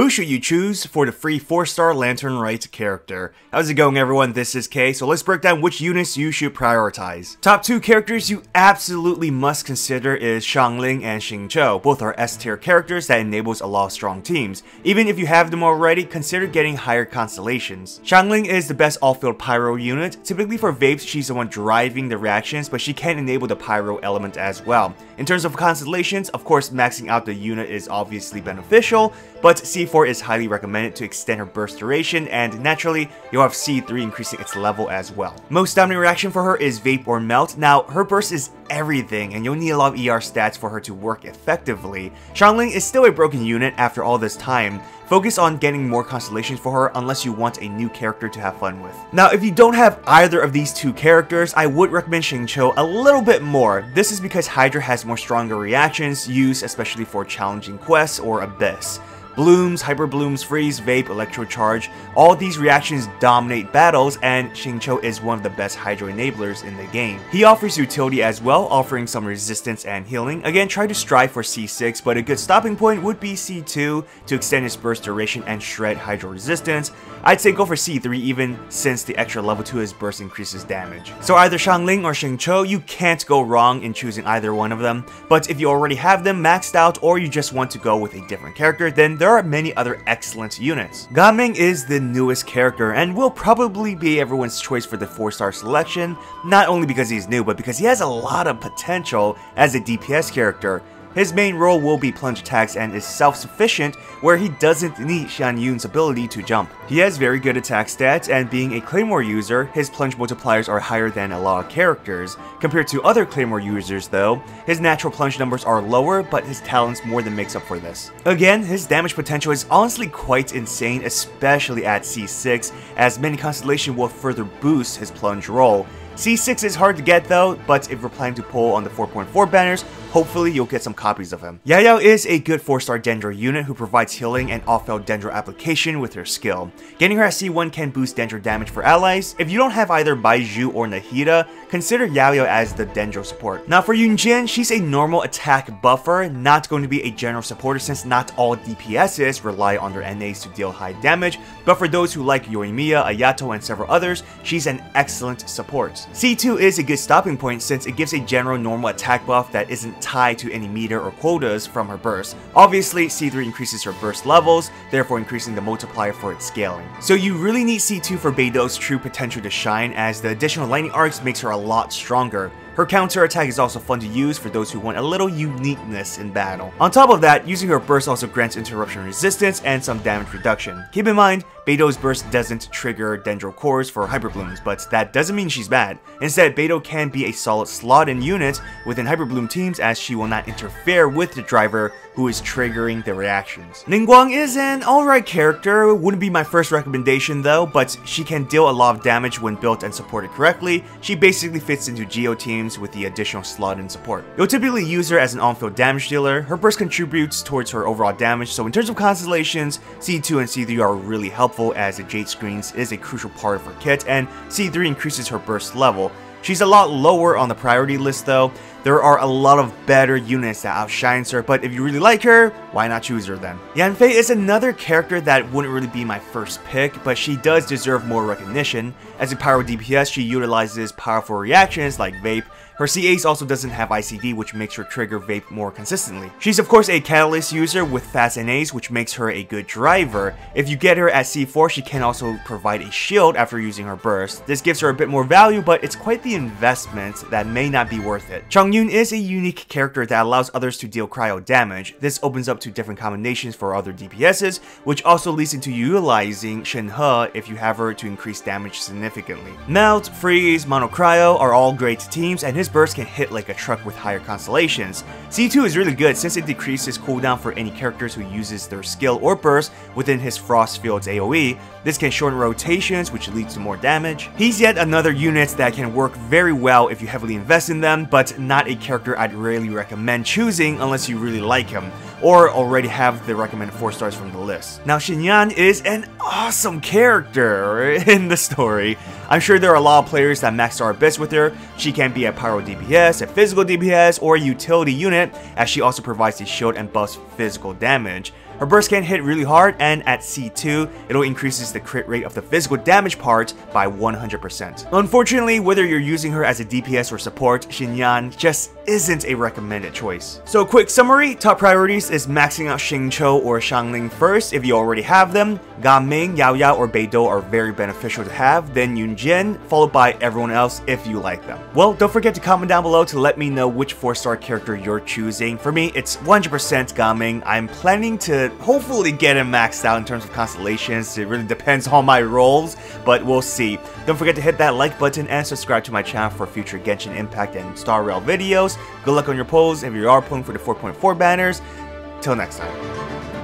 Who should you choose for the free 4-star Lantern Rite character? How's it going, everyone? This is Kay, so let's break down which units you should prioritize. Top 2 characters you absolutely must consider is Xiangling and Xingqiu. Both are S-tier characters that enables a lot of strong teams. Even if you have them already, consider getting higher constellations. Xiangling is the best all-field pyro unit. Typically for Vapes, she's the one driving the reactions, but she can enable the pyro element as well. In terms of constellations, of course, maxing out the unit is obviously beneficial, but C4 is highly recommended to extend her burst duration, and naturally, you'll have C3 increasing its level as well. Most dominant reaction for her is Vape or Melt. Now, her burst is everything, and you'll need a lot of ER stats for her to work effectively. Xiangling is still a broken unit after all this time. Focus on getting more constellations for her unless you want a new character to have fun with. Now, if you don't have either of these two characters, I would recommend Xingqiu a little bit more. This is because Hydra has more stronger reactions used especially for challenging quests or Abyss. Blooms, Hyper Blooms, Freeze, Vape, Electro Charge, all these reactions dominate battles, and Xingqiu is one of the best Hydro enablers in the game. He offers utility as well, offering some resistance and healing. Again, try to strive for C6, but a good stopping point would be C2 to extend his burst duration and shred Hydro resistance. I'd say go for C3 even, since the extra level to his burst increases damage. So either Xiangling or Xingqiu, you can't go wrong in choosing either one of them, but if you already have them maxed out or you just want to go with a different character, then there are many other excellent units. Gaming is the newest character and will probably be everyone's choice for the 4-star selection, not only because he's new, but because he has a lot of potential as a DPS character. His main role will be plunge attacks and is self-sufficient, where he doesn't need Xian Yun's ability to jump. He has very good attack stats, and being a Claymore user, his plunge multipliers are higher than a lot of characters. Compared to other Claymore users though, his natural plunge numbers are lower, but his talents more than makes up for this. Again, his damage potential is honestly quite insane, especially at C6, as many constellation will further boost his plunge roll. C6 is hard to get though, but if you're planning to pull on the 4.4 banners, hopefully you'll get some copies of him. Yayao is a good 4-star Dendro unit who provides healing and off-field Dendro application with her skill. Getting her at C1 can boost Dendro damage for allies. If you don't have either Baizhu or Nahida, consider Yayao as the Dendro support. Now for Yunjin, she's a normal attack buffer, not going to be a general supporter since not all DPSs rely on their NAs to deal high damage, but for those who like Yoimiya, Ayato, and several others, she's an excellent support. C2 is a good stopping point since it gives a general normal attack buff that isn't tied to any meter or quotas from her burst. Obviously, C3 increases her burst levels, therefore increasing the multiplier for its scaling. So you really need C2 for Beidou's true potential to shine, as the additional lightning arcs makes her a lot stronger. Her counter attack is also fun to use for those who want a little uniqueness in battle. On top of that, using her burst also grants interruption resistance and some damage reduction. Keep in mind, Beidou's burst doesn't trigger Dendro cores for Hyper Blooms, but that doesn't mean she's bad. Instead, Beidou can be a solid slot-in unit within Hyper Bloom teams, as she will not interfere with the driver who is triggering the reactions. Ningguang is an alright character, wouldn't be my first recommendation though, but she can deal a lot of damage when built and supported correctly. She basically fits into Geo teams with the additional slot-in support. You'll typically use her as an on-field damage dealer. Her burst contributes towards her overall damage, so in terms of constellations, C2 and C3 are really helpful, as the Jade Screens is a crucial part of her kit, and C3 increases her burst level. She's a lot lower on the priority list though. There are a lot of better units that outshines her, but if you really like her, why not choose her then? Yanfei is another character that wouldn't really be my first pick, but she does deserve more recognition. As a pyro DPS, she utilizes powerful reactions like Vape. Her C-Ace also doesn't have ICD, which makes her trigger Vape more consistently. She's of course a Catalyst user with fast NAs, which makes her a good driver. If you get her at C4, she can also provide a shield after using her burst. This gives her a bit more value, but it's quite the investment that may not be worth it. Chongyun is a unique character that allows others to deal cryo damage. This opens up to different combinations for other DPSs, which also leads into utilizing Shenhe if you have her to increase damage significantly. Melt, Freeze, Mono Cryo are all great teams, and his burst can hit like a truck with higher constellations. C2 is really good since it decreases cooldown for any characters who uses their skill or burst within his Frost Field's AoE. This can shorten rotations, which leads to more damage. He's yet another unit that can work very well if you heavily invest in them, but not a character I'd rarely recommend choosing unless you really like him, or already have the recommended 4 stars from the list. Now Xinyan is an awesome character in the story. I'm sure there are a lot of players that max our Abyss with her. She can be a pyro DPS, a physical DPS, or a utility unit, as she also provides the shield and buffs physical damage. Her burst can hit really hard, and at C2, it'll increases the crit rate of the physical damage part by 100%. Unfortunately, whether you're using her as a DPS or support, Xinyan just isn't a recommended choice. So quick summary, top priorities is maxing out Xingqiu or Xiangling first if you already have them. Gaming, Yao Yao, or Beidou are very beneficial to have, then Yunjin, followed by everyone else if you like them. Well, don't forget to comment down below to let me know which 4-star character you're choosing. For me, it's 100% Gaming. I'm planning to hopefully get him maxed out in terms of constellations. It really depends on my roles, but we'll see. Don't forget to hit that like button and subscribe to my channel for future Genshin Impact and Star Rail videos. Good luck on your polls if you are pulling for the 4.4 banners. Till next time.